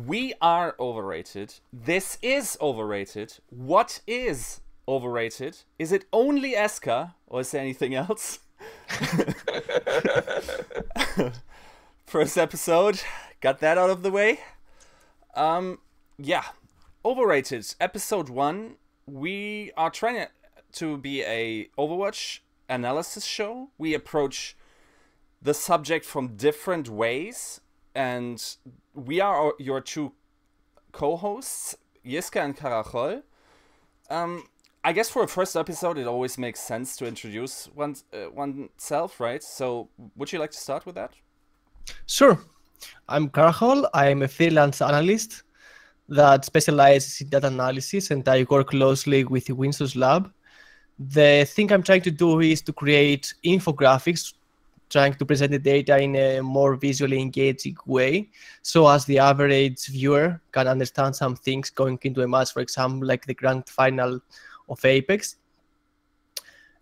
We are overrated. This is overrated. What is overrated? Is it only Eska, or is there anything else? First episode, got that out of the way. Yeah, Overrated, episode 1. We are trying to be a Overwatch analysis show. We approach the subject from different ways, and we are your two co-hosts, Yiska and Karahol. I guess for a first episode, it always makes sense to introduce oneself, right? So, would you like to start with that? Sure. I'm Karahol. I'm a freelance analyst that specializes in data analysis, and I work closely with Winston's lab. The thing I'm trying to do is to create infographics, trying to present the data in a more visually engaging way, so as the average viewer can understand some things going into a match, for example, like the grand final of Apex.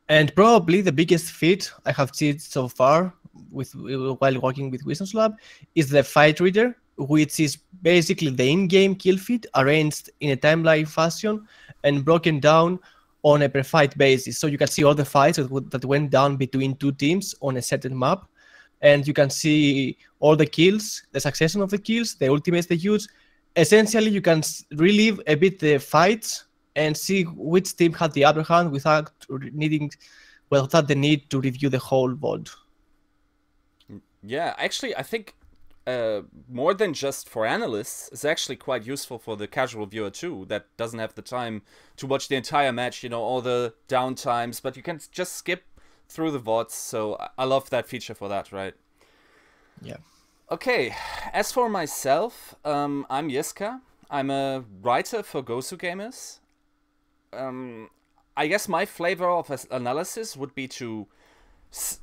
And probably the biggest feat I have seen so far while working with Winston's lab is the fight reader, which is basically the in-game kill feed arranged in a timeline fashion and broken down on a per fight basis. So you can see all the fights that went down between two teams on a certain map, and you can see all the kills, the succession of the kills, the ultimates they use. Essentially, you can relive a bit the fights and see which team had the upper hand without the need to review the whole VOD. Yeah, actually, I think more than just for analysts, it's actually quite useful for the casual viewer too, that doesn't have the time to watch the entire match, you know, all the downtimes, but you can just skip through the VODs, so I love that feature for that, right? Yeah. Okay, as for myself, I'm Yiska. I'm a writer for Gosu Gamers. I guess my flavor of analysis would be to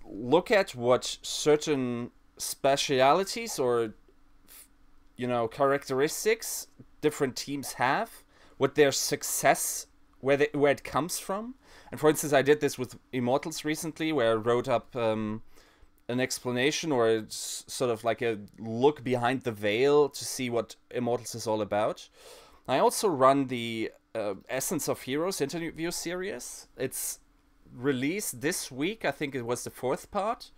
look at what certain specialities or, you know, characteristics different teams have, what their success, where it comes from. And for instance, I did this with Immortals recently, where I wrote up an explanation, or it's sort of like a look behind the veil to see what Immortals is all about. I also run the Essence of Heroes interview series. It's released this week. I think it was the 4th part.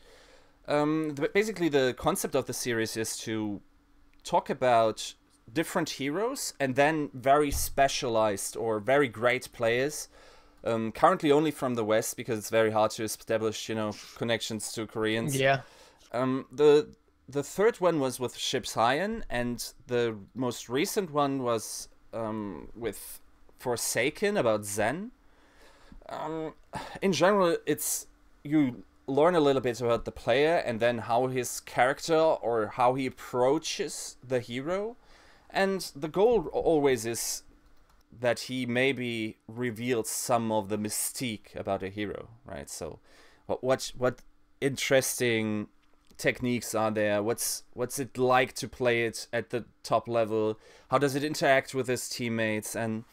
Basically, the concept of the series is to talk about different heroes and then very specialized or very great players. Currently only from the West, because it's very hard to establish, you know, connections to Koreans. Yeah. The third one was with Ship's-Haien, and the most recent one was with Forsaken about Zen. In general, it's you learn a little bit about the player and then how his character or how he approaches the hero, and the goal always is that he maybe reveals some of the mystique about a hero, right? So what interesting techniques are there? What's it like to play it at the top level? How does it interact with his teammates? And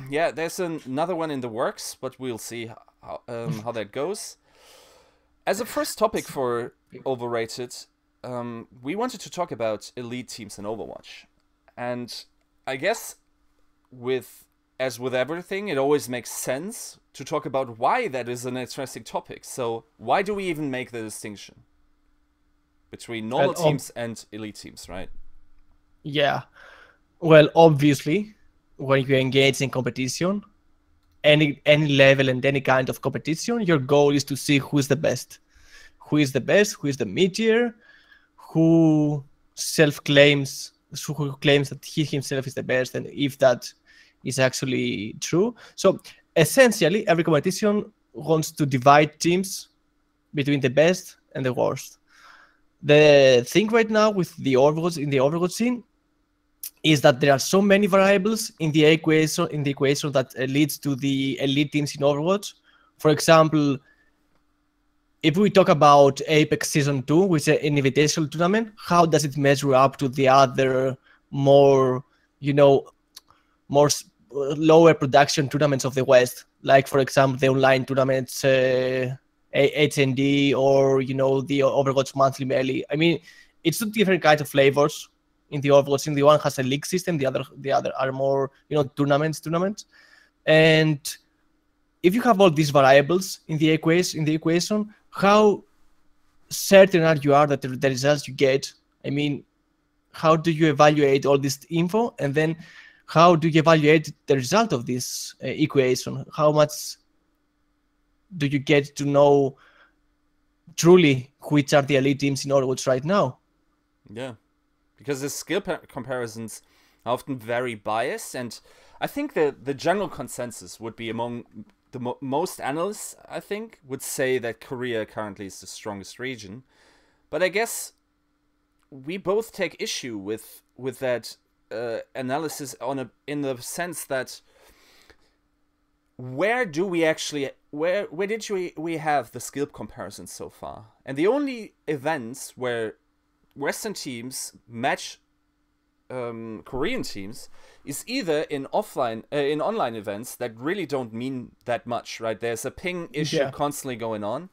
yeah, there's another one in the works, but we'll see how that goes. As a first topic for Overrated, we wanted to talk about elite teams in Overwatch. And I guess as with everything, it always makes sense to talk about why that is an interesting topic. So why do we even make the distinction between normal teams and elite teams, right? Yeah. Well, obviously, when you engage in competition, any level and any kind of competition, your goal is to see who's the best. Who is the best, who is the mid-tier, who claims that he himself is the best, and if that is actually true. So essentially, every competition wants to divide teams between the best and the worst. The thing right now with the Overwatch scene is that there are so many variables in the equation that leads to the elite teams in Overwatch. For example, if we talk about Apex Season 2, which is an invitational tournament, how does it measure up to the other more lower production tournaments of the West? Like, for example, the online tournaments, HND, or, the Overwatch Monthly Melee. I mean, it's two different kinds of flavors. in the Overwatch. In the one has a league system, the other are more, tournaments. And if you have all these variables in the equation, how certain are you that the results you get? I mean, how do you evaluate all this info, and then how do you evaluate the result of this equation? How much do you get to know truly which are the elite teams in Overwatch right now? Yeah, because the skill comparisons are often very biased, and I think the general consensus would be among the most analysts, I think, would say that Korea currently is the strongest region. But I guess we both take issue with that analysis in the sense that where did we have the skill comparisons so far? And the only events where Western teams match Korean teams is either in online events that really don't mean that much, right? There's a ping issue constantly going on.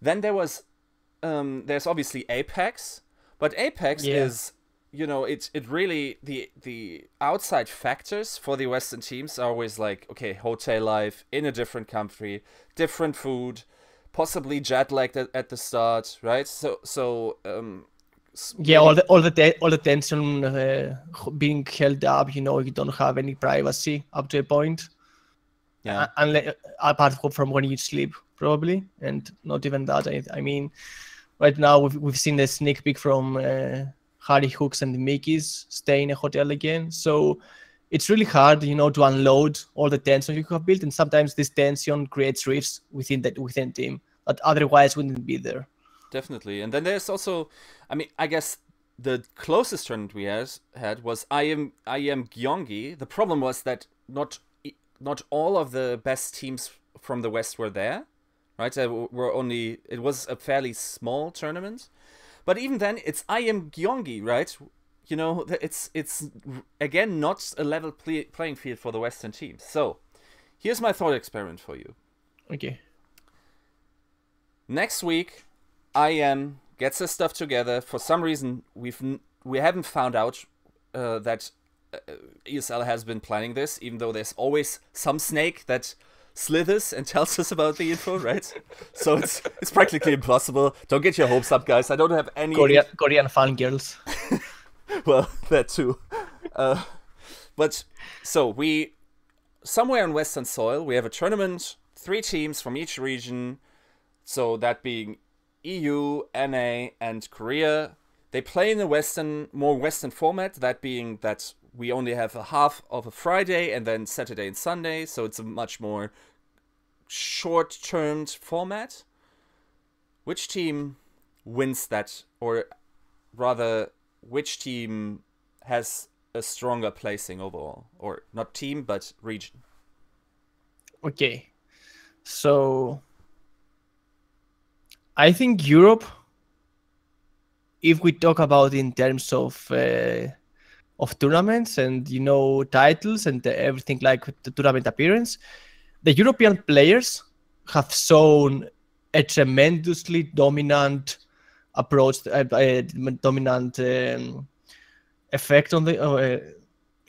Then there's obviously Apex, but Apex is, it really, the outside factors for the Western teams are always like, okay, hotel life in a different country, different food, possibly jet lagged at the start, right? So all the tension being held up. You don't have any privacy up to a point. Yeah. Apart from when you sleep, probably, and not even that. I mean, right now we've seen a sneak peek from Harry Hooks and Mickey's stay in a hotel again. So it's really hard, to unload all the tension you have built, and sometimes this tension creates rifts within team that otherwise wouldn't be there. Definitely. And then there's also, I guess the closest tournament we had was I am Gyeonggi. The problem was that not all of the best teams from the West were there, right? It was a fairly small tournament. But even then, it's I am Gyeonggi, right? It's again not a level playing field for the Western teams. So here's my thought experiment for you. Okay. Next week, IM gets his stuff together. For some reason, we haven't found out that ESL has been planning this, even though there's always some snake that slithers and tells us about the info, right? So it's practically impossible. Don't get your hopes up, guys. I don't have any Korean fangirls. Well, that too. But so somewhere on Western soil, we have a tournament, 3 teams from each region. So that being EU, NA, and Korea. They play in a more Western format, that being that we only have a half of a Friday and then Saturday and Sunday, so it's a much more short-termed format. Which team wins that, or rather, which team has a stronger placing overall? Or not team, but region. Okay, so I think Europe, if we talk about in terms of tournaments and titles and everything like the tournament appearance, the European players have shown a tremendously dominant approach, dominant effect on the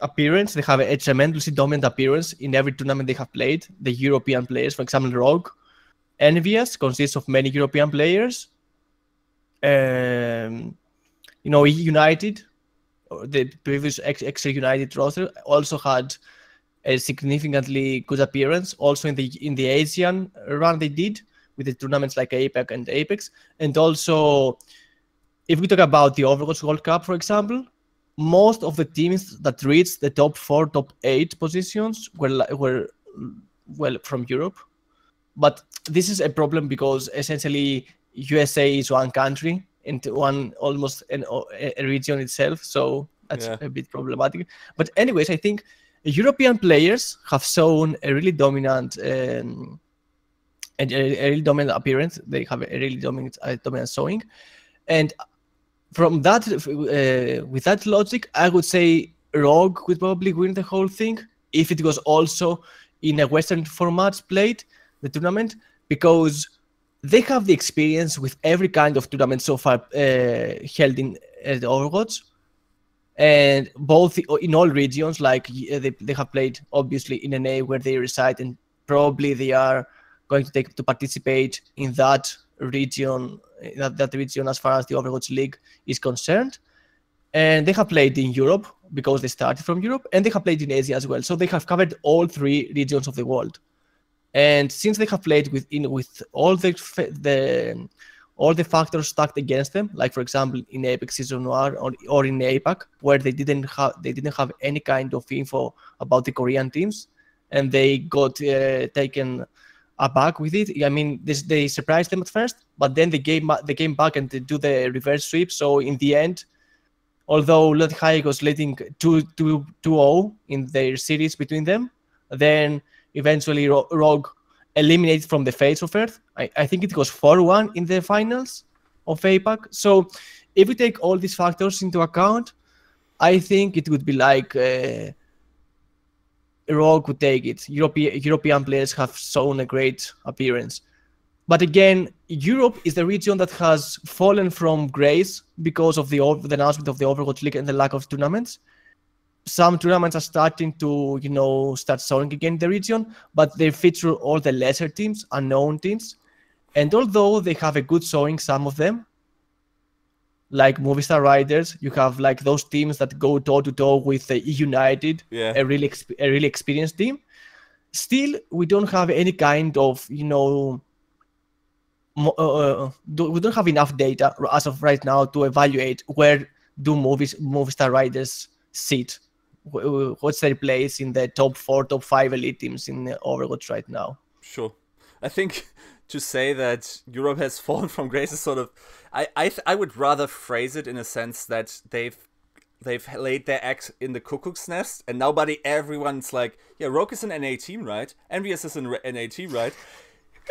appearance. They have a tremendously dominant appearance in every tournament they have played. The European players, for example, Rogue, Envious consists of many European players. United, the previous extra United roster, also had a significantly good appearance. Also in the Asian run they did with the tournaments like APAC and Apex. And also, if we talk about the Overwatch World Cup, for example, most of the teams that reached the top 4, top 8 positions were from Europe. But this is a problem because essentially USA is one country and almost a region itself, so that's a bit problematic. But anyways, I think European players have shown a really dominant appearance. They have a really dominant showing, and from that, with that logic, I would say Rogue would probably win the whole thing if it was also in a Western format played the tournament, because they have the experience with every kind of tournament so far held in Overwatch, And both in all regions, like they have played obviously in NA where they reside, and probably they are going to participate in that region, that region as far as the Overwatch League is concerned. And they have played in Europe because they started from Europe, and they have played in Asia as well. So they have covered all 3 regions of the world. And since they have played with all the factors stacked against them, like for example in Apex Season Noir or in APAC, where they didn't have any kind of info about the Korean teams, and they got taken aback with it. I mean, they surprised them at first, but then they came back and they do the reverse sweep. So in the end, although Lunatic-Hai was leading 2-0 in their series between them, then eventually Rogue eliminated from the face of Earth. I think it was 4-1 in the finals of APAC. So if we take all these factors into account, I think it would be like Rogue would take it. European players have shown a great appearance. But again, Europe is the region that has fallen from grace because of the announcement of the Overwatch League and the lack of tournaments. Some tournaments are starting to, start showing again in the region, but they feature all the lesser teams, unknown teams. And although they have a good showing, some of them, like Movistar Riders, you have like those teams that go toe-to-toe with United, a really experienced team. Still, we don't have any kind of, we don't have enough data as of right now to evaluate where do Movistar Riders sit. What's their place in the top 4, top 5 elite teams in Overwatch right now? Sure. I think to say that Europe has fallen from grace is sort of... I would rather phrase it in a sense that they've laid their eggs in the cuckoo's nest, and everyone's like, yeah, Rogue is an NA team, right? Envious is an NA team, right?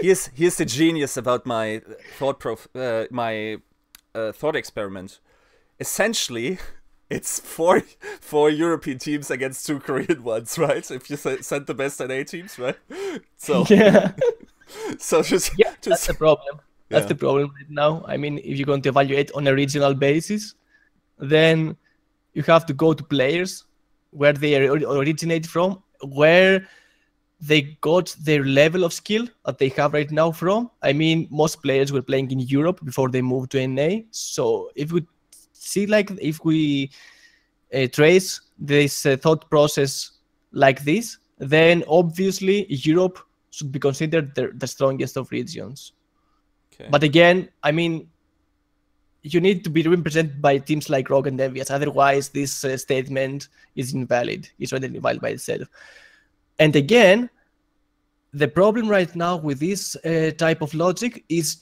Here's the genius about my thought thought experiment. Essentially, it's four European teams against 2 Korean ones, right? If you send the best NA teams, right? So yeah, so that's the problem. That's the problem right now. I mean, if you're going to evaluate on a regional basis, then you have to go to players where they originate from, where they got their level of skill that they have right now from. I mean, most players were playing in Europe before they moved to NA. So if we see, like, if we trace this thought process like this, then obviously Europe should be considered the strongest of regions. Okay. But again, I mean, you need to be represented by teams like Rogue and Envious. Otherwise, this statement is invalid. It's already invalid by itself. And again, the problem right now with this type of logic is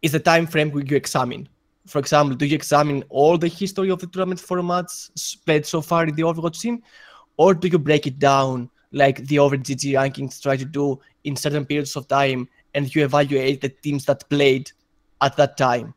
the time frame you examine. For example, do you examine all the history of the tournament formats played so far in the Overwatch scene? Or do you break it down like the OverGG rankings try to do in certain periods of time, and you evaluate the teams that played at that time?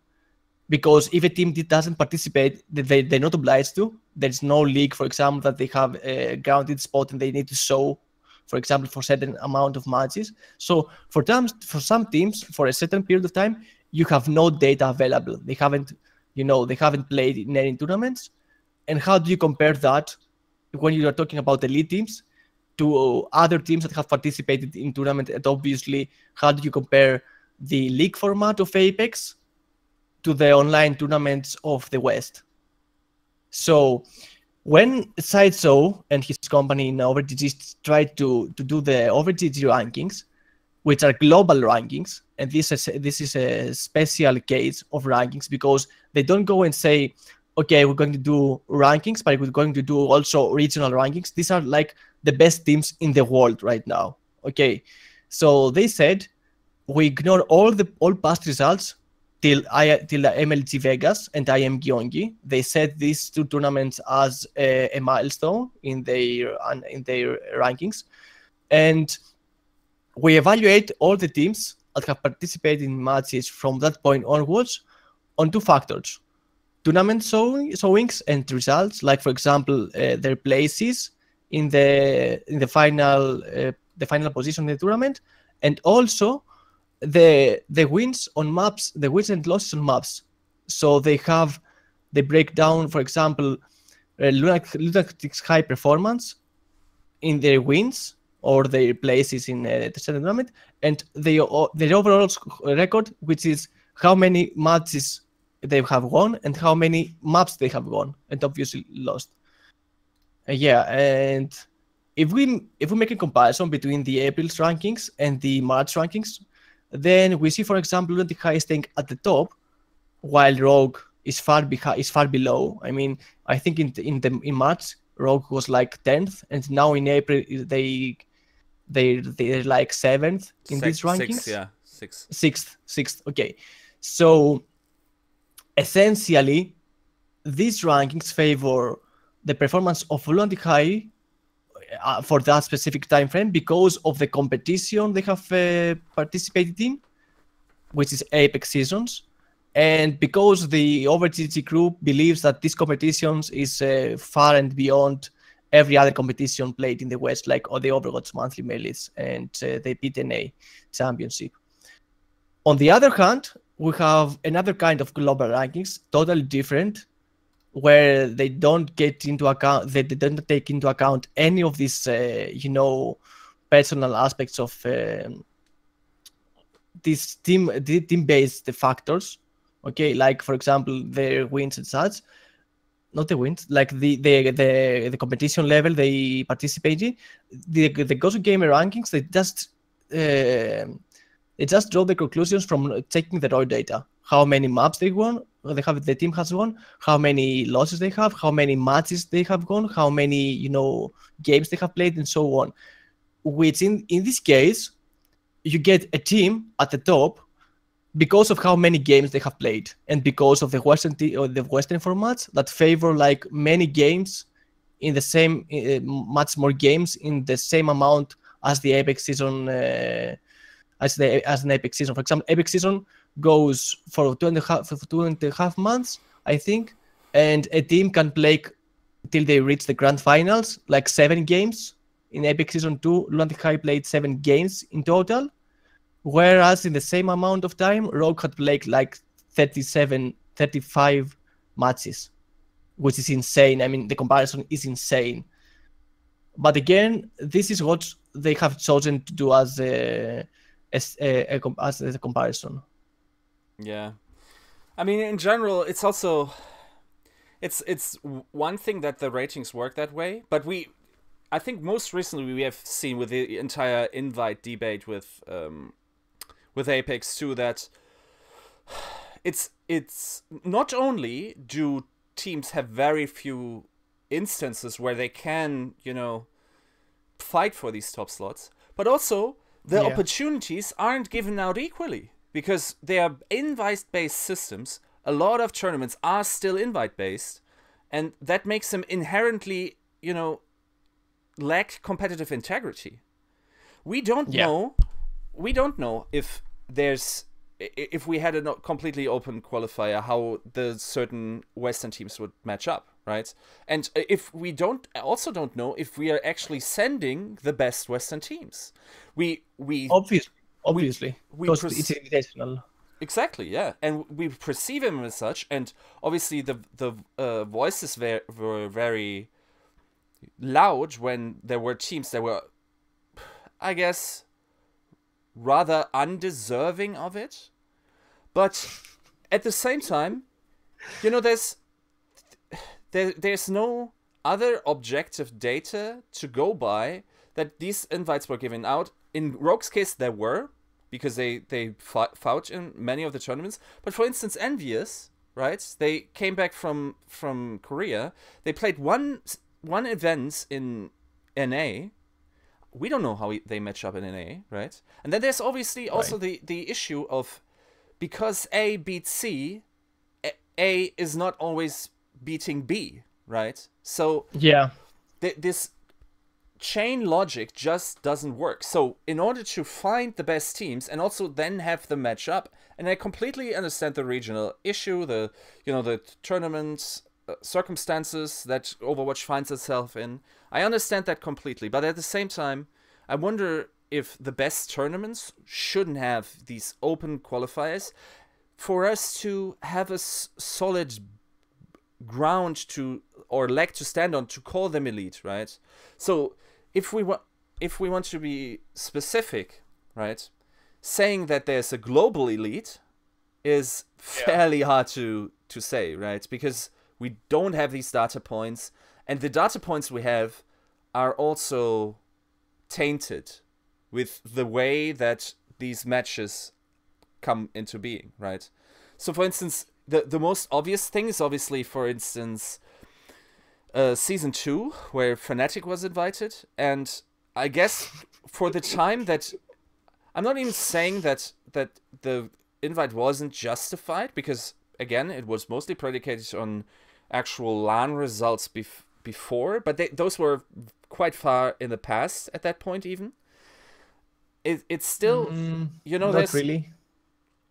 Because if a team doesn't participate, they're not obliged to. There's no league, for example, that they have a grounded spot and they need to show, for example, for a certain amount of matches. So for some teams, for a certain period of time, you have no data available. They haven't played in any tournaments. And how do you compare that when you are talking about elite teams to other teams that have participated in tournament? And obviously, how do you compare the league format of Apex to the online tournaments of the West? So when Sideshow and his company in OverGG tried to do the OverGG rankings, which are global rankings, and this is a special case of rankings because they don't go and say, okay, we're going to do rankings, but we're going to do also regional rankings. These are like the best teams in the world right now. Okay, so they said we ignore all past results till MLG Vegas and IM Gyeonggi. They set these 2 tournaments as a milestone in their rankings, and we evaluate all the teams that have participated in matches from that point onwards on 2 factors: tournament showings and results, like for example their places in the final position in the tournament, and also the wins on maps, the wins and losses on maps. So they break down, for example, Lunatic-Hai performance in their wins or their places in the certain tournament, and their overall record, which is how many matches they have won and how many maps they have won and obviously lost. Yeah, and if we make a comparison between the April's rankings and the March rankings, then we see, for example, Lunatic-Hai is staying at the top, while Rogue is far below. I mean, I think in March Rogue was like 10th, and now in April they're like 7th in these rankings. Sixth. Okay, so essentially, these rankings favor the performance of Lunatic-Hai for that specific time frame because of the competition they have participated in, which is Apex Seasons, and because the OverGG group believes that this competition is far and beyond every other competition played in the West, like the Overwatch monthly melees and the PTNA championship. On the other hand, we have another kind of global rankings, totally different, where they don't get into account, they don't take into account any of these, personal aspects of these team-based factors. Okay, like for example, their wins and such. Not the wins, like the competition level they participate in. The Ghost Gamer rankings, they just draw the conclusions from checking the raw data. How many maps they won, the team has won, how many losses they have, how many matches they have won, how many games they have played, and so on. Which in this case, you get a team at the top because of how many games they have played, and because of the Western formats that favor like many games in the same, much more games in the same amount as the Apex season. As an Apex season, for example, Apex season goes for 2.5 months, I think, and a team can play till they reach the grand finals, like 7 games. In Apex season 2, Lunatic-Hai played 7 games in total, whereas in the same amount of time, Rogue had played like 35 matches, which is insane. I mean, the comparison is insane. But again, this is what they have chosen to do as a comparison. Yeah, I mean, in general, it's also it's one thing that the ratings work that way, but I think most recently we have seen with the entire invite debate with Apex too that it's not only do teams have very few instances where they can fight for these top slots, but also the opportunities aren't given out equally because they are invite-based systems. A lot of tournaments are still invite-based, and that makes them inherently, lack competitive integrity. We don't know. We don't know if we had a completely open qualifier, how the certain Western teams would match up, right? And if we don't know if we are actually sending the best Western teams. We obviously because it's invitational. Exactly, yeah, and we perceive them as such, and obviously the voices were very loud when there were teams that were, I guess, rather undeserving of it. But at the same time, there's no other objective data to go by that these invites were given out. In Rogue's case, there were, because they fought in many of the tournaments. But for instance, Envious, right? They came back from Korea. They played one event in NA. We don't know how they match up in NA, right? And then there's obviously also the issue of, because A beats C, A is not always beating B, right? So this chain logic just doesn't work. So in order to find the best teams and also then have them match up, and I completely understand the regional issue, the tournament circumstances that Overwatch finds itself in. I understand that completely, but at the same time, I wonder if the best tournaments shouldn't have these open qualifiers for us to have a solid ground to or leg to stand on to call them elite, right? So if we want to be specific, right, saying that there's a global elite is fairly hard to say, right? Because we don't have these data points, and the data points we have are also tainted with the way that these matches come into being, right? So for instance, the most obvious thing is obviously, for instance, season 2, where Fnatic was invited, and I guess for the time that I'm not even saying that the invite wasn't justified, because again, it was mostly predicated on actual LAN results before, but those were quite far in the past at that point. Even it's still, you know, not really.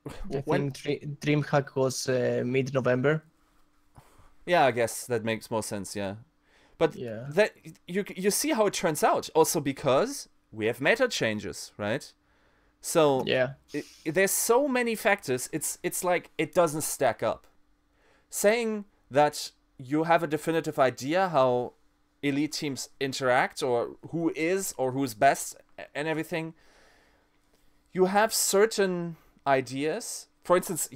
I think DreamHack was mid-November. Yeah, I guess that makes more sense. Yeah, but that you see how it turns out. Also because we have meta changes, right? So there's so many factors. It's like it doesn't stack up. Saying that you have a definitive idea how elite teams interact, or who is or who's best and everything. You have certain ideas. For instance,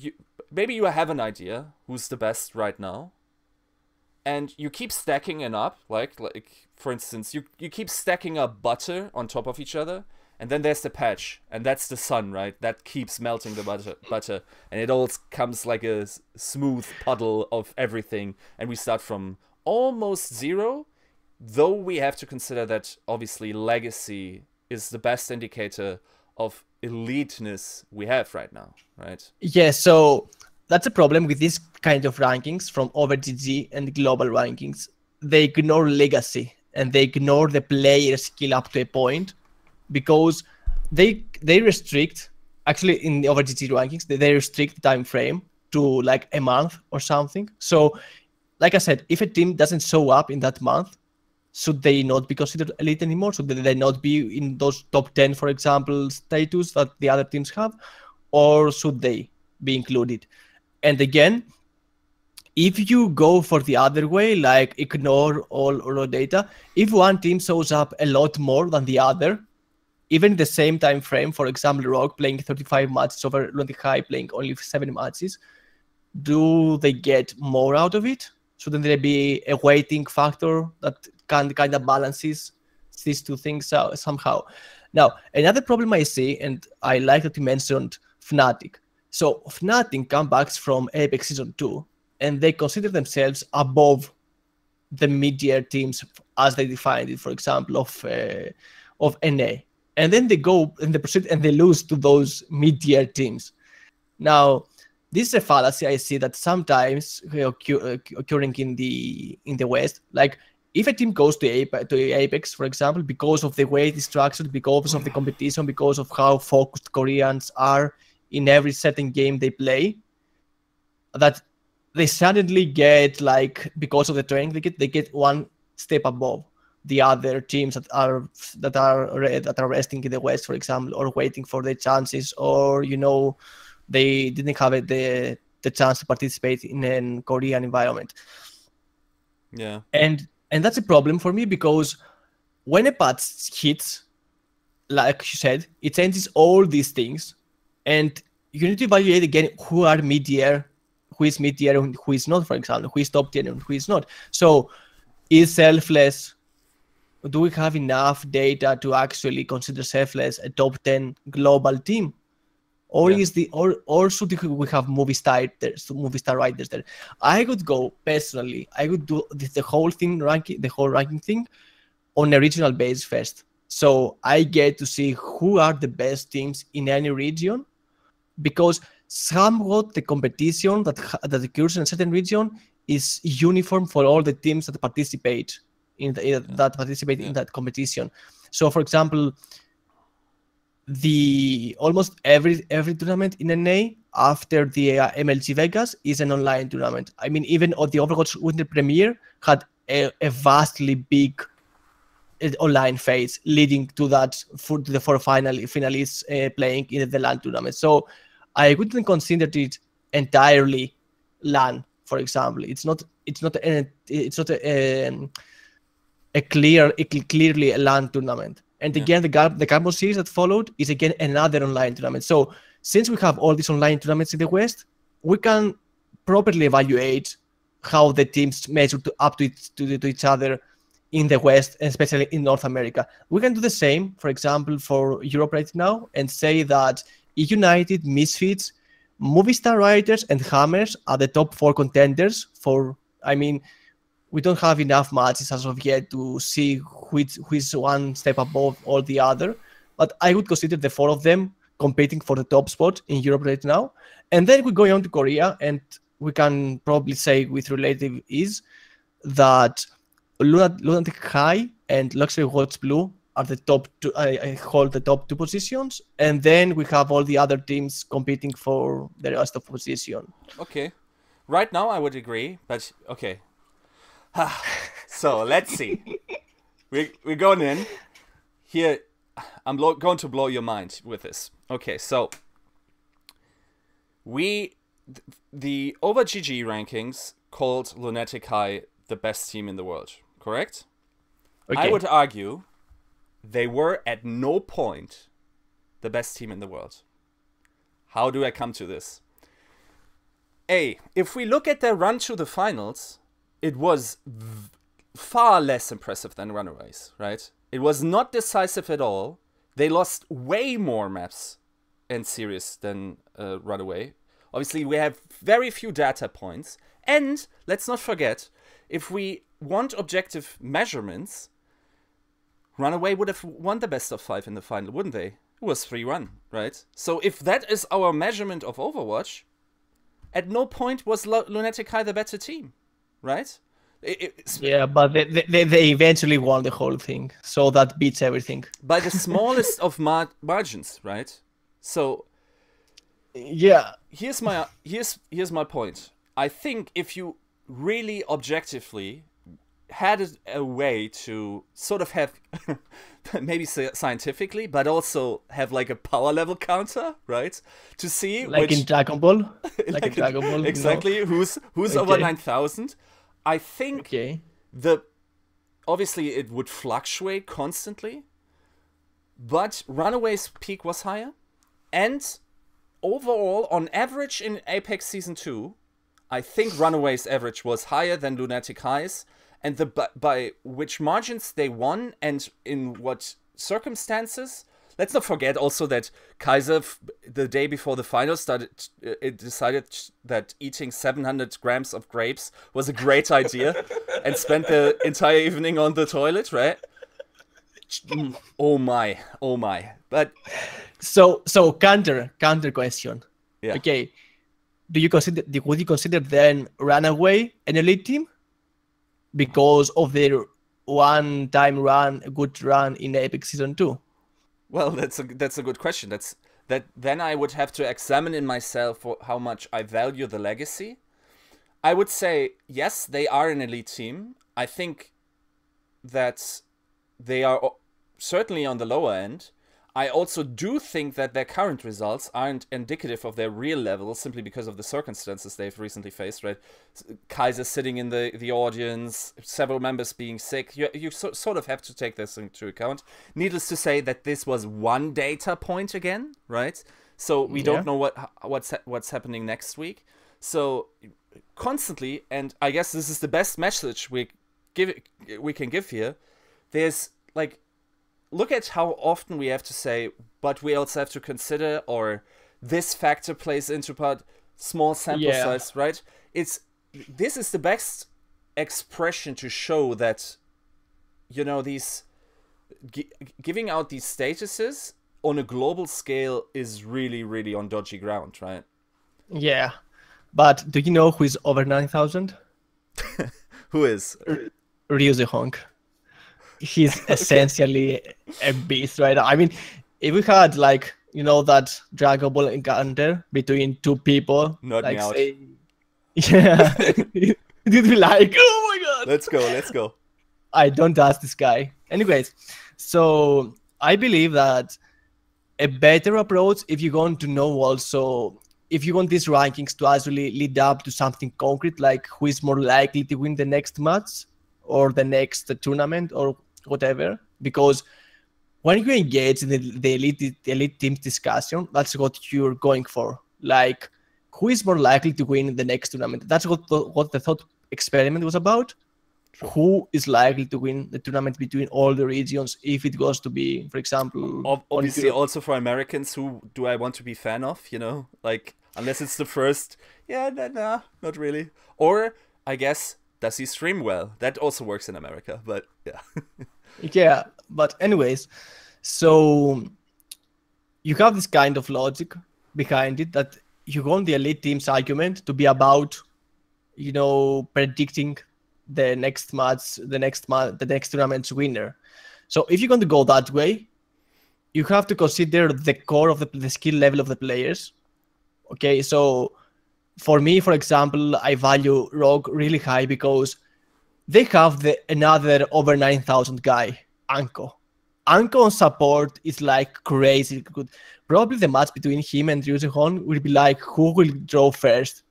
maybe you have an idea who's the best right now, and you keep stacking it up. Like for instance, you keep stacking up butter on top of each other. And then there's the patch, and that's the sun, right? That keeps melting the butter, and it all comes like a smooth puddle of everything, and we start from almost zero, though we have to consider that obviously legacy is the best indicator of eliteness we have right now, right? Yeah, so that's a problem with this kind of rankings from OverGG and global rankings. They ignore legacy, and they ignore the player skill up to a point, because they restrict, actually in the OverGG rankings, they restrict the time frame to like a month or something. So like I said, if a team doesn't show up in that month, should they not be considered elite anymore? Should they not be in those top 10, for example, status that the other teams have? Or should they be included? And again, if you go for the other way, like ignore all raw data, if one team shows up a lot more than the other, even the same time frame, for example, Rogue playing 35 matches over Lunatic-Hai playing only 7 matches, do they get more out of it? Shouldn't there be a weighting factor that kind of balances these two things out somehow? Now, another problem I see, and I like that you mentioned Fnatic. So Fnatic come back from Apex Season 2, and they consider themselves above the mid-tier teams as they defined it, for example, of NA. And then they go and they proceed and they lose to those mid-tier teams. Now, this is a fallacy I see that sometimes occurring in the West. Like, if a team goes to Apex, for example, because of the way it is structured, because of the competition, because of how focused Koreans are in every certain game they play, that they suddenly get, like, because of the training they get one step above the other teams that are resting in the West, for example, or waiting for their chances, or they didn't have the chance to participate in a Korean environment. Yeah, and that's a problem for me, because when a patch hits, like you said, it changes all these things, and you need to evaluate again who are mid-tier, who is mid-tier and who is not, for example, who is top tier and who is not. So is Selfless, do we have enough data to actually consider Selfless a top 10 global team? Or or should we have Movistar riders there? I would go personally. I would do the whole ranking thing on a regional basis first. So I get to see who are the best teams in any region, because somewhat the competition that occurs in a certain region is uniform for all the teams that participate in that competition. So, for example, almost every tournament in NA after the MLG Vegas is an online tournament. I mean, even the Overwatch Winter Premiere had a vastly big online phase leading to that for the four finalists playing in the LAN tournament. So I wouldn't consider it entirely LAN, for example. It's it's not a clearly a LAN tournament. And again, the Campus Series that followed is again another online tournament. So since we have all these online tournaments in the West, we can properly evaluate how the teams measure up to each other in the West, and especially in North America. We can do the same, for example, for Europe right now, and say that United, Misfits, Movie Star Writers, and Hammers are the top 4 contenders for, I mean, we don't have enough matches as of yet to see which is one step above all the other, but I would consider the 4 of them competing for the top spot in Europe right now. And then we go on to Korea, and we can probably say with relative ease that Lunatic-Hai and Luxury Watch Blue are the top 2. I hold the top 2 positions, and then we have all the other teams competing for the rest of position. Okay, right now I would agree, but okay. So let's see. We're going in here. I'm going to blow your mind with this. Okay, so the OverGG rankings called Lunatic-Hai the best team in the world, correct? Okay. I would argue they were at no point the best team in the world. How do I come to this? If we look at their run to the finals, it was far less impressive than Runaways, right? It was not decisive at all. They lost way more maps and series than Runaway. Obviously, we have very few data points. And let's not forget, if we want objective measurements, Runaway would have won the best of 5 in the final, wouldn't they? It was 3-1, right? So if that is our measurement of Overwatch, at no point was Lunatic-Hai the better team, right? Yeah, but they eventually won the whole thing, so that beats everything. By the smallest of margins, right? So, yeah. Here's my point. I think if you really objectively had a way to sort of have, maybe scientifically, but also have like a power level counter, right? To see like in Dragon Ball, like in Dragon Ball, exactly. Who's over 9,000? I think obviously it would fluctuate constantly, but Runaway's peak was higher, and overall, on average in Apex Season 2, I think Runaway's average was higher than Lunatic-Hai's, and by which margins they won and in what circumstances. Let's not forget also that Kaiser, the day before the finals decided that eating 700 grams of grapes was a great idea and spent the entire evening on the toilet, right? Oh my. But so counter question. Yeah. Okay. Would you consider then Runaway an elite team because of their good run in Apex Season 2? Well, that's a good question. Then I would have to examine in myself how much I value the legacy. I would say yes, they are an elite team. I think that they are certainly on the lower end. I also do think that their current results aren't indicative of their real level simply because of the circumstances they've recently faced, right? Kaiser sitting in the audience, several members being sick. You sort of have to take this into account. Needless to say that this was one data point again, right? So we don't know what's happening next week. So constantly, and I guess this is the best message we can give here, there's like, look at how often we have to say, but we also have to consider, or this factor plays into part, small sample size, right? This is the best expression to show that, these giving out these statuses on a global scale is really, really on dodgy ground, right? Yeah, but do you know who is over 9,000? Who is? Ryu Honk. He's essentially a beast right now. I mean, if we had that Dragon Ball encounter between two people, not me out. You'd be like, oh my god. Let's go. I don't ask this guy. Anyways, so I believe that a better approach, if you're going to know also if you want these rankings to actually lead up to something concrete, like who is more likely to win the next match or the next tournament or whatever, because when you engage in the elite teams discussion, that's what you're going for. Like, who is more likely to win the next tournament? That's what the thought experiment was about. Sure. Who is likely to win the tournament between all the regions if it goes to be, for example, Obviously, also for Americans, who do I want to be fan of? You know, like unless it's the first, yeah, nah, not really. Or I guess, does he stream well? That also works in America, but yeah. Yeah, but anyways, so you have this kind of logic behind it that you want the elite team's argument to be about, predicting the next match, the next tournament's winner. So if you're going to go that way, you have to consider the core of the skill level of the players. Okay, so for me, for example, I value Rogue really high because they have another over 9,000 guy, Anko. Anko on support is like crazy good. Probably the match between him and Ryuzuhon will be like, who will draw first?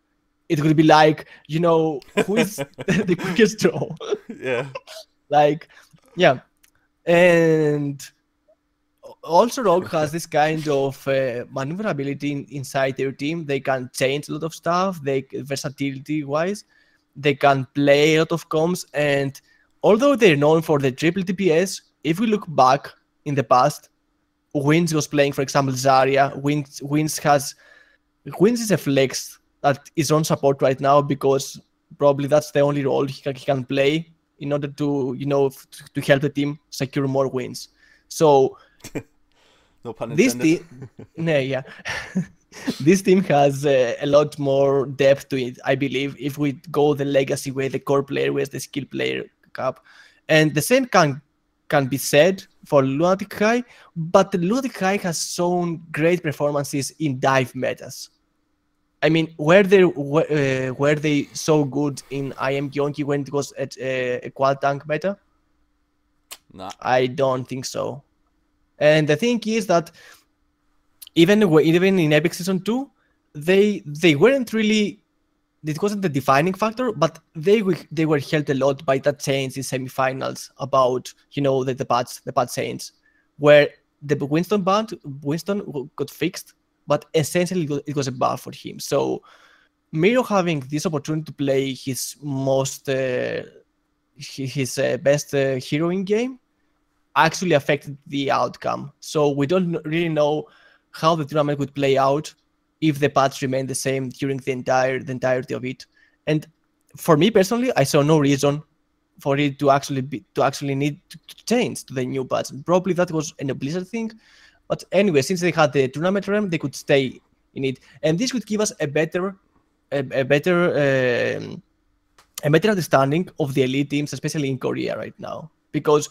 It will be like, who is the quickest draw? Yeah. Like, yeah. And also Rogue has this kind of maneuverability inside their team. They can change a lot of stuff. Versatility-wise, they can play a lot of comms. And although they're known for the triple DPS, if we look back in the past, Wins was playing, for example, Zarya. Wins is a flex that is on support right now because probably that's the only role he can play in order to to help the team secure more wins. So no pun intended. This team has a lot more depth to it, I believe, if we go the legacy way, the core player with the skill player cap. And the same can be said for Lunatic-Hai, but Lunatic-Hai has shown great performances in dive metas. I mean, were they so good in IM Gyeonggi when it was at a quad tank meta? Nah. I don't think so. And the thing is that even in Epic Season 2, they weren't really, it wasn't the defining factor, but they were helped a lot by that change in semifinals about, the bad change, where the Winston got fixed, but essentially it was a buff for him. So Miro having this opportunity to play his best hero in game actually affected the outcome. So we don't really know how the tournament would play out if the paths remain the same during the entirety of it. And for me personally, I saw no reason for it to actually need to change to the new patch. Probably that was an Blizzard thing. But anyway, since they had the tournament realm, they could stay in it, and this would give us a better understanding of the elite teams, especially in Korea right now. Because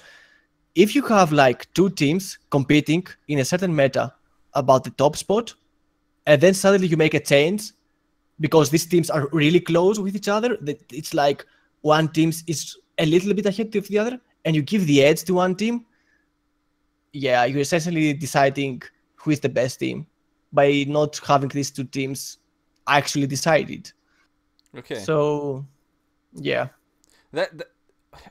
if you have like two teams competing in a certain meta about the top spot, and then suddenly you make a change because these teams are really close with each other, it's like one team is a little bit ahead of the other, and you give the edge to one team. Yeah, you're essentially deciding who is the best team by not having these two teams actually decided. Okay. So, yeah.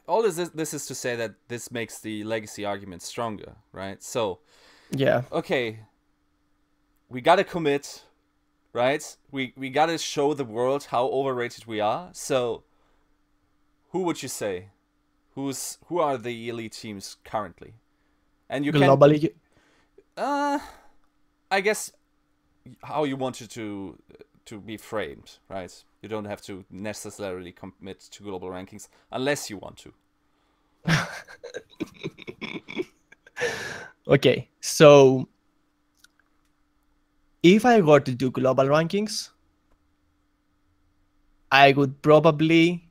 All this is to say that this makes the legacy argument stronger, right? So, yeah. Okay. We gotta commit, right? We gotta show the world how overrated we are. So, who would you say? Who are the elite teams currently? And you globally, I guess how you want it to be framed, right? You don't have to necessarily commit to global rankings unless you want to. Okay, so if I were to do global rankings, I would probably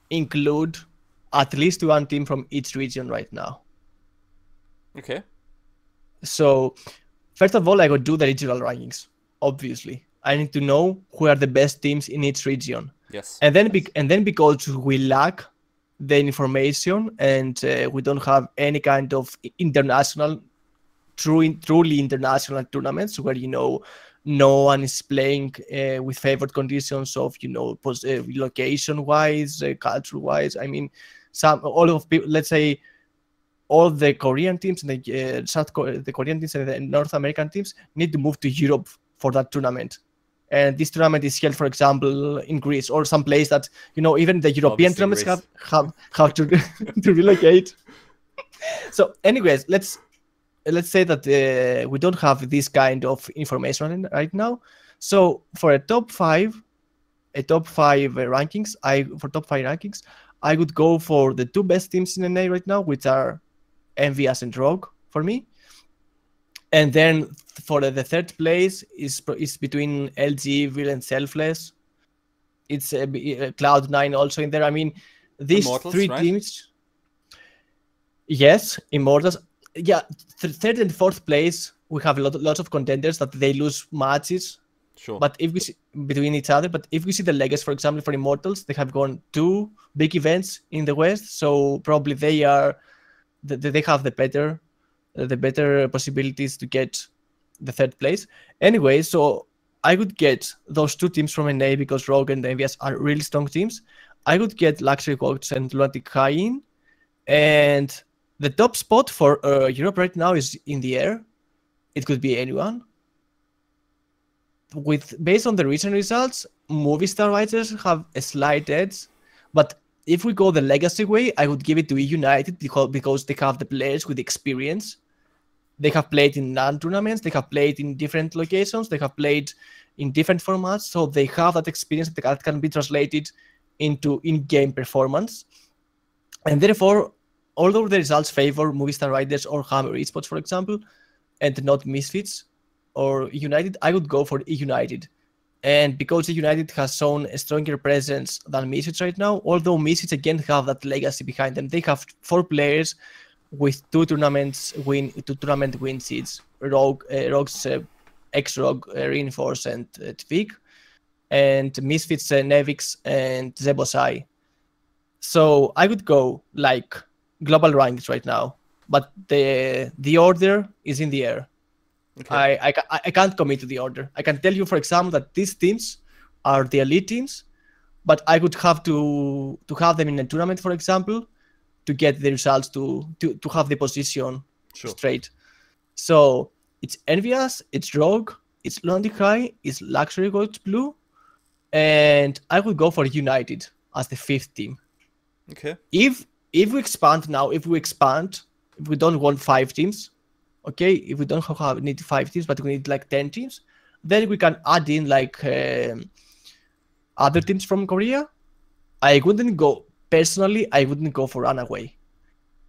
include at least one team from each region right now. Okay. So, first of all, I would do the regional rankings. Obviously, I need to know who are the best teams in each region. Yes. And then, because we lack the information and we don't have any kind of truly international tournaments where No one is playing with favored conditions of, location-wise, culture-wise. I mean, all of people, let's say, all the Korean teams and the Korean teams and the North American teams need to move to Europe for that tournament. And this tournament is held, for example, in Greece or some place that, even the European Obviously tournaments Greece. have to to relocate. So, anyways, let's say that we don't have this kind of information right now. So for top five rankings, I would go for the two best teams in NA right now, which are Envious and Rogue for me. And then for the third place is between LG, Evil, and Selfless. It's Cloud9 also in there. I mean, these Immortals, three right? teams. Yes, Immortals. Yeah, third and fourth place, we have lots of contenders that they lose matches. Sure. But if we see between each other, but if we see the Legacy, for example, for Immortals, they have gone 2 big events in the West, so probably they have the better possibilities to get the third place. Anyway, so I would get those two teams from NA because Rogue and Envious are really strong teams. I would get Luxury Coach and Lunatic-Hai in, and the top spot for Europe right now is in the air. It could be anyone. Based on the recent results, Movistar Riders have a slight edge, but if we go the legacy way, I would give it to United because they have the players with experience. They have played in LAN tournaments, they have played in different locations, they have played in different formats, so they have that experience that can be translated into in-game performance. And therefore, although the results favor Movistar Riders or Hammer Esports, for example, and not Misfits or United, I would go for United. And because United has shown a stronger presence than Misfits right now, although Misfits again have that legacy behind them, they have 4 players with 2 tournament win seeds: Rogue's ex-Rogue, Reinforce, and Tvig, and Misfits, Nevix, and Zebosai. So I would go like global rankings right now, but the order is in the air. Okay. I can't commit to the order. I can tell you, for example, that these teams are the elite teams, but I would have to have them in a tournament, for example, to get the results to have the position straight. So it's Envious, it's Rogue, it's Lunatic-Hai, it's Luxury Coach Blue, and I would go for United as the 5th team. Okay. If we expand, if we don't want 5 teams, okay, if we don't need 5 teams, but we need like 10 teams, then we can add in like other teams from Korea. I wouldn't go for Runaway.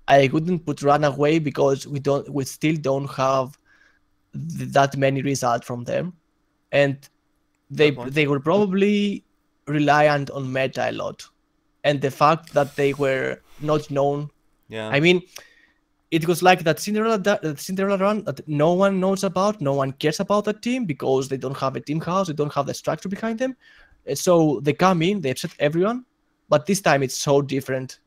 I wouldn't put Runaway because we still don't have that many results from them, and they were probably reliant on meta a lot, and the fact that they were not known. Yeah. I mean, it was like that Cinderella run that no one knows about, no one cares about that team because they don't have a team house, they don't have the structure behind them. So they come in, they upset everyone, but this time it's so different.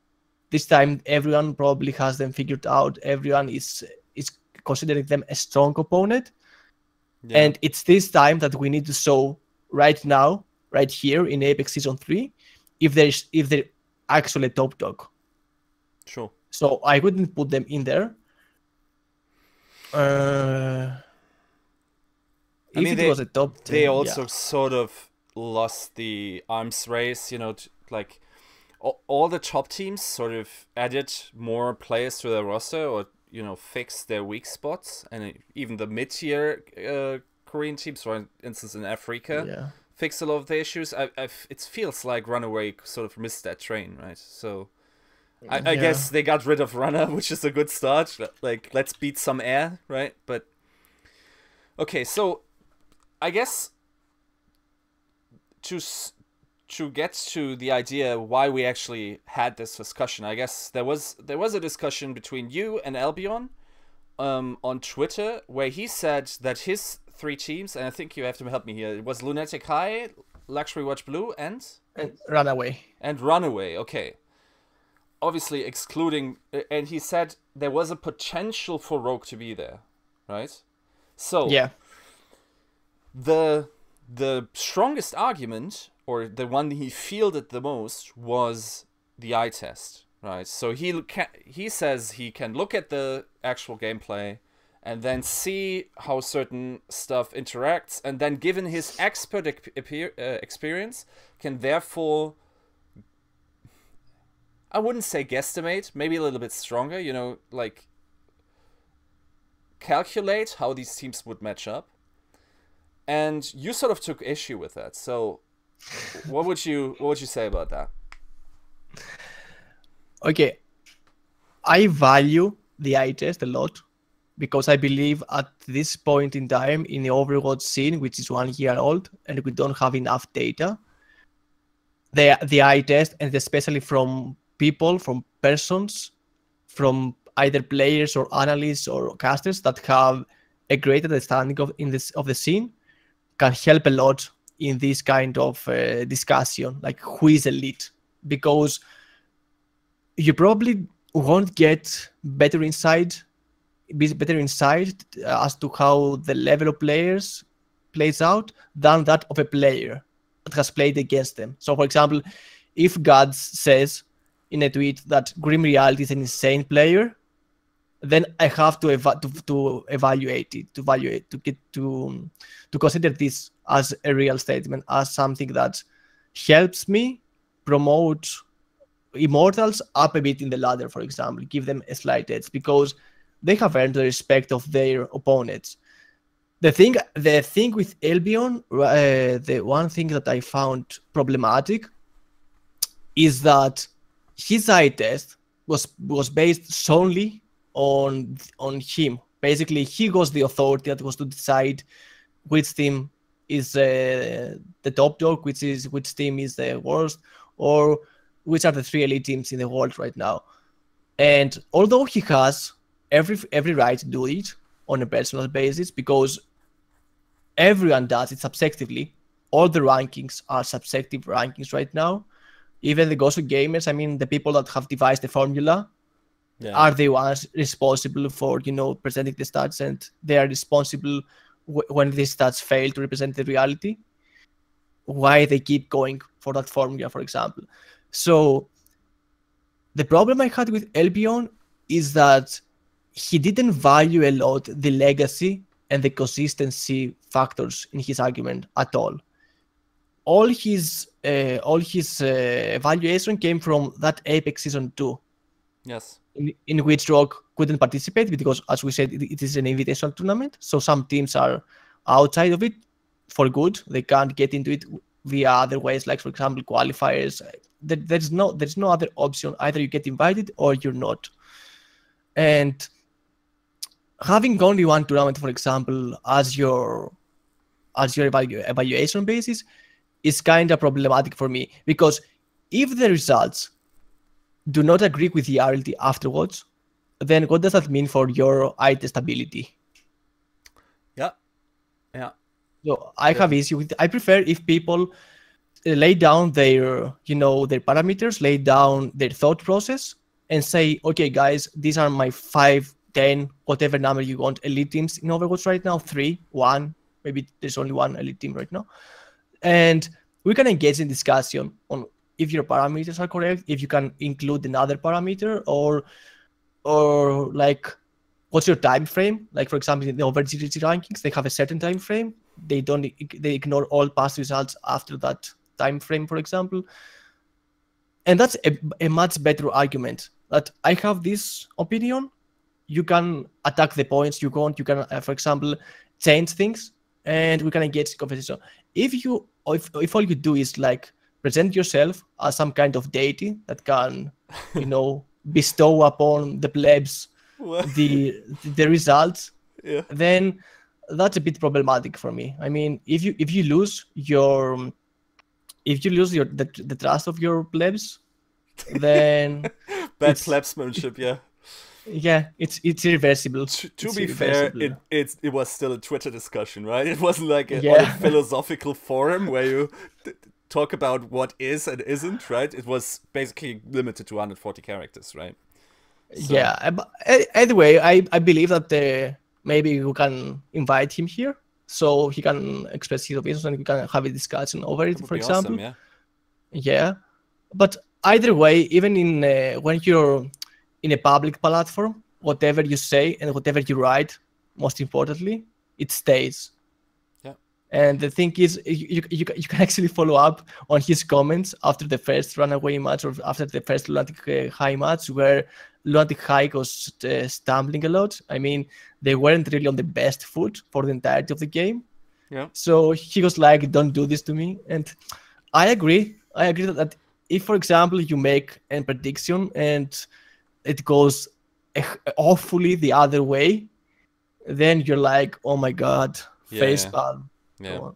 This time everyone probably has them figured out. Everyone is considering them a strong opponent. Yeah. And it's this time that we need to show right now, right here in Apex Season 3, if they're actually top dog. Sure. So I wouldn't put them in there. It was a top 10, they also sort of lost the arms race, like all the top teams sort of added more players to their roster, or fixed their weak spots, and even the mid-tier Korean teams, for instance in Africa, fixed a lot of the issues. It feels like Runaway sort of missed that train, right? So I guess they got rid of Runner, which is a good start. Like, let's beat some air, right? But okay, so I guess to get to the idea why we actually had this discussion, I guess there was a discussion between you and Albion on Twitter, where he said that his 3 teams, and I think you have to help me here, it was Lunatic-Hai, Luxury Watch Blue, and Runaway. And Runaway, okay. Obviously excluding, and he said there was a potential for Rogue to be there, right? So yeah, the strongest argument, or the one he fielded the most, was the eye test, right? So he says he can look at the actual gameplay and then see how certain stuff interacts, and then, given his expert experience, can therefore, I wouldn't say guesstimate, maybe a little bit stronger, you know, like calculate how these teams would match up. And you sort of took issue with that. So what would you say about that? Okay, I value the eye test a lot, because I believe at this point in time in the Overwatch scene, which is 1 year old, and we don't have enough data, the eye test, and especially from people, from persons, from either players or analysts or casters that have a great understanding of the scene, can help a lot in this kind of discussion, like who is elite, because you probably won't get better insight as to how the level of players plays out than that of a player that has played against them. So, for example, if Gads says in a tweet that Grim Reality is an insane player, then I have to evaluate it, to consider this as a real statement, as something that helps me promote Immortals up a bit in the ladder, for example, give them a slight edge, because they have earned the respect of their opponents. The thing with Albion, the one thing that I found problematic is that his eye test was based solely on him. Basically, he was the authority that was to decide which team is the top dog, which team is the worst, or which are the 3 elite teams in the world right now. And although he has every right to do it on a personal basis, because everyone does it subjectively, all the rankings are subjective rankings right now. Even the Ghost gamers, I mean, the people that have devised the formula, are the ones responsible for, you know, presenting the stats, and they are responsible when these stats fail to represent the reality, why they keep going for that formula, for example. So the problem I had with Albion is that he didn't value a lot the legacy and the consistency factors in his argument at all. All his evaluation came from that Apex Season 2. Yes. In which Rogue couldn't participate because, as we said, it is an invitational tournament. So some teams are outside of it for good. They can't get into it via other ways, like, for example, qualifiers. There's no other option. Either you get invited or you're not. And having only one tournament, for example, as your evaluation basis is kind of problematic for me, because if the results do not agree with the reality afterwards, then what does that mean for your eye test ability? Yeah. So I have issue with. I prefer if people lay down their parameters, lay down their thought process, and say, okay, guys, these are my 5, 10, whatever number you want elite teams in Overwatch right now. 3, 1, maybe there's only one elite team right now, and we can engage in discussion on if your parameters are correct, if you can include another parameter, or like, what's your time frame? Like, for example, in the Overwatch rankings, they have a certain time frame. They ignore all past results after that time frame, for example. And that's a much better argument. That I have this opinion, you can attack the points you want. You can, for example, change things, and we can engage in conversation. If all you do is like present yourself as some kind of deity that can, bestow upon the plebs the results, then that's a bit problematic for me. I mean, if you lose the trust of your plebs, then bad plebsmanship, yeah. Yeah, it's irreversible. To be fair, it was still a Twitter discussion, right? It wasn't like on a philosophical forum where you talk about what is and isn't, right? It was basically limited to 140 characters, right? So. Yeah, anyway, I believe that maybe you can invite him here so he can express his opinions and we can have a discussion over it, That would for be example. awesome, yeah. Yeah, but either way, even in when you're in a public platform, whatever you say and whatever you write, most importantly, it stays. Yeah. And the thing is, you can actually follow up on his comments after the first runaway match or after the first Lunatic-Hai match, where Lunatic-Hai was stumbling a lot. I mean, they weren't really on the best foot for the entirety of the game. Yeah. So he was like, "Don't do this to me." And I agree. I agree that if, for example, you make a prediction and it goes awfully the other way, then you're like, "Oh my god, face palm." Yeah.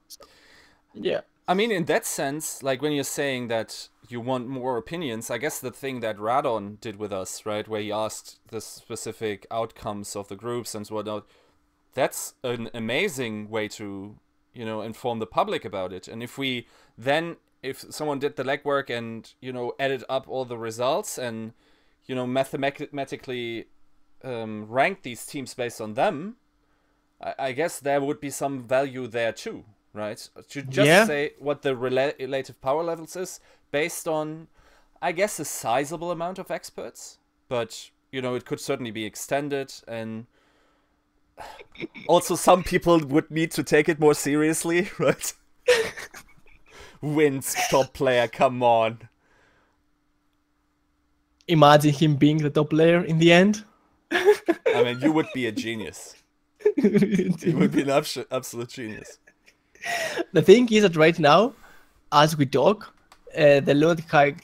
Yeah. I mean, in that sense, like when you're saying that you want more opinions, I guess the thing that Radon did with us, right, where he asked the specific outcomes of the groups and whatnot, that's an amazing way to, inform the public about it. And if someone did the legwork and, added up all the results and, mathematically rank these teams based on them, I guess there would be some value there too, right? To just say what the relative power levels is based on, I guess, a sizable amount of experts. But, it could certainly be extended. And also some people would need to take it more seriously, right? Wins top player, come on. Imagine him being the top player in the end. I mean, you would be a genius. You would be an absolute genius. The thing is that right now, as we talk, the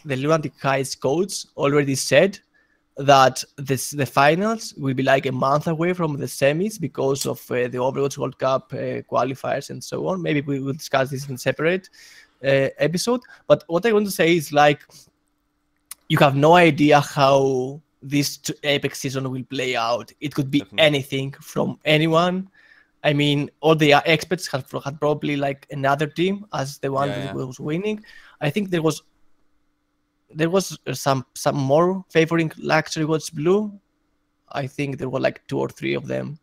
Lunatic-Hai's coach already said that the finals will be like a month away from the semis because of the Overwatch World Cup qualifiers and so on. Maybe we will discuss this in a separate episode. But what I want to say is, like, you have no idea how this Apex season will play out. It could be anything from anyone. I mean, all the experts had probably like another team as the one that was winning. I think there was some more favoring Luxury Gods Blue. I think there were like 2 or 3 of them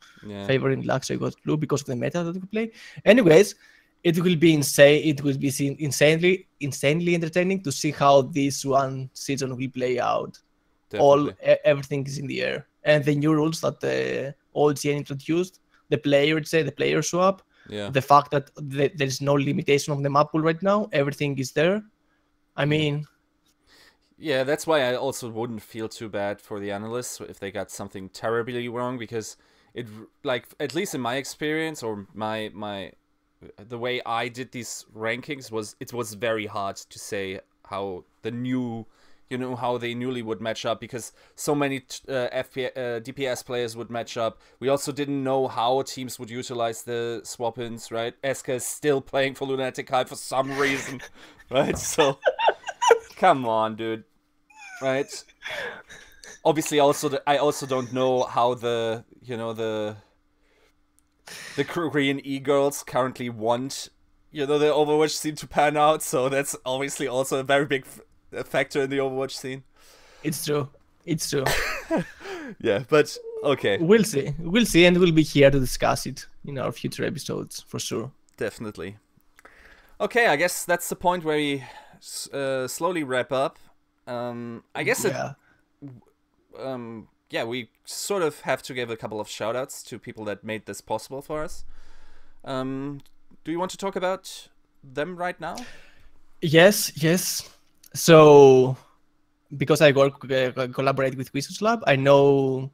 favoring Luxury Gods Blue because of the meta that we play. Anyways, it will be insane. It will be insanely entertaining to see how this one season will play out. Definitely. Everything is in the air, and the new rules that the OGN introduced, the player swap, the fact that there is no limitation on the map pool right now, everything is there. I mean, yeah, that's why I also wouldn't feel too bad for the analysts if they got something terribly wrong, because it, like, at least in my experience or the way I did these rankings it was very hard to say how the new, how they newly would match up, because so many DPS players would match up. We also didn't know how teams would utilize the swap-ins, right? Yiska is still playing for Lunatic-Hai for some reason, right? So, come on, dude, right? Obviously, I also don't know how the Korean e-girls currently want, the Overwatch scene to pan out, so that's obviously also a very big factor in the Overwatch scene. It's true. Yeah, but okay. We'll see, and we'll be here to discuss it in our future episodes for sure. Definitely. Okay, I guess that's the point where we slowly wrap up. I guess we sort of have to give a couple of shout-outs to people that made this possible for us. Do you want to talk about them right now? Yes. So, because I collaborate with Wizards Lab, I know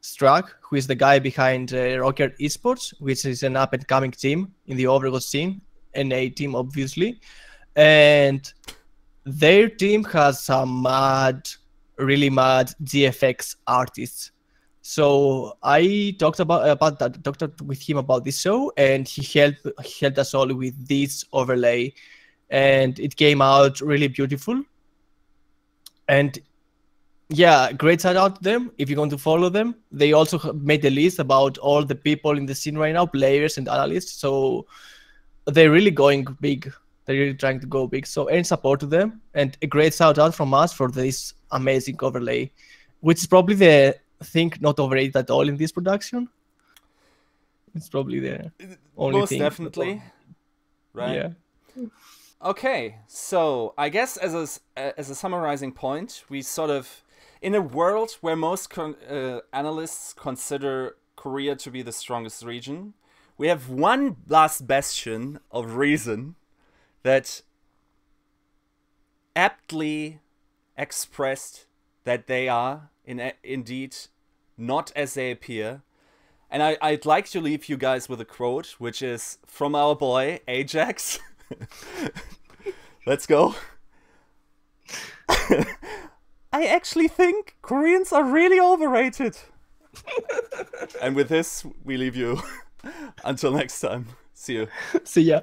Strack, who is the guy behind Rocker Esports, which is an up-and-coming team in the Overwatch scene, an A team, obviously. And their team has some really mad GFX artists. So I talked with him about this show, and he helped us all with this overlay, and it came out really beautiful. And yeah, great shout out to them if you're going to follow them. They also made a list about all the people in the scene right now, players and analysts. So they're really going big. They're really trying to go big. So any support to them, and a great shout out from us for this amazing overlay, which is probably the thing not overrated at all in this production. It's probably the only Most thing. definitely, right? Yeah. Okay, so I guess as a summarizing point, we sort of, in a world where most analysts consider Korea to be the strongest region, we have one last bastion of reason that aptly expressed that they are indeed not as they appear. And I'd like to leave you guys with a quote, which is from our boy Ajax. Let's go. I actually think Koreans are really overrated. And with this, we leave you. Until next time. See you. See ya.